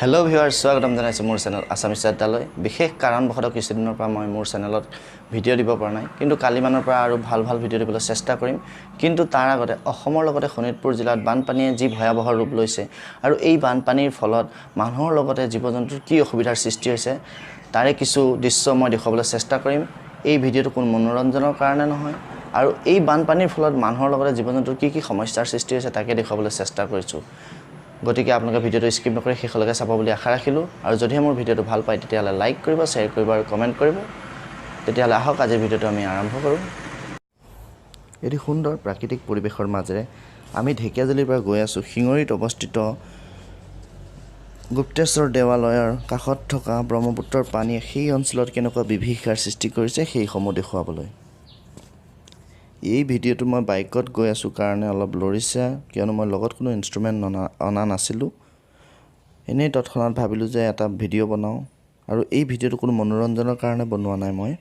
hello viewers স্বাগতম জানাইছো মোৰ channel Assam ৰাজালৈ বিশেষ কাৰণবশতঃ কিছুদিনৰ পৰা মই মোৰ চেনেলত ভিডিঅ' দিব পৰা নাই কিন্তু কালি মানৰ পৰা আৰু ভাল ভিডিঅ' দিবলৈ চেষ্টা কৰিম কিন্তু তাৰ আগতে অসমৰ লগতে শোণিতপুৰ জিলাত বানপানীয়ে যি ভয়াৱহ ৰূপ লৈছে আৰু এই বানপানীৰ ফলত মানুহৰ লগতে জীৱ-জন্তুৰ কি অসুবিধাৰ সৃষ্টি হৈছে তাৰে কিছু দৃশ্য মই দেখাবলৈ চেষ্টা কৰিম এই ভিডিঅ'টো কোনো মনোৰঞ্জনৰ কাৰণে নহয় আৰু এই বানপানীৰ ফলত মানুহৰ লগতে জীৱ-জন্তুৰ কি সমস্যাৰ সৃষ্টি হৈছে তাকে দেখাবলৈ চেষ্টা কৰিছো গতিকে আপোনালোকে ভিডিঅ'টো স্কিপ নকৰি শেষলৈকে চাব বুলি আশা ৰাখিলো আৰু যদি মোৰ ভিডিঅ'টো ভাল পায় তেতিয়াহলে লাইক কৰিব শেয়াৰ কৰিব আৰু কমেন্ট কৰিব তেতিয়াহলে আহক আজিৰ ভিডিঅ'টো আমি আৰম্ভ কৰো এটি সুন্দৰ প্ৰাকৃতিক পৰিবেশৰ মাজেৰে আমি ঢেকিয়াজুলিৰ পৰা গৈ আছো শিঙৰিত অৱস্থিত গুপ্তেশ্বৰ দেৱালয়ৰ কাষত থকা ব্ৰহ্মপুত্ৰৰ পানীয়ে সেই অঞ্চলত কেনেকুৱা বিভীষিকাৰ সৃষ্টি কৰিছে সেই সমূহ দেখুৱাবলৈ এই ভিডিঅ'টো মই বাইকত গৈ আছো কাৰণে অলপ লৰিছে কিয়নো মই লগত কোনো ইনস্ট্ৰুমেন্ট অনা নাছিলো এনেই তৎক্ষণাত ভাবিলো যে এটা ভিডিঅ' বনাও আৰু এই ভিডিঅ'টো কোনো মনোৰঞ্জনৰ কাৰণে বনোৱা নাই মই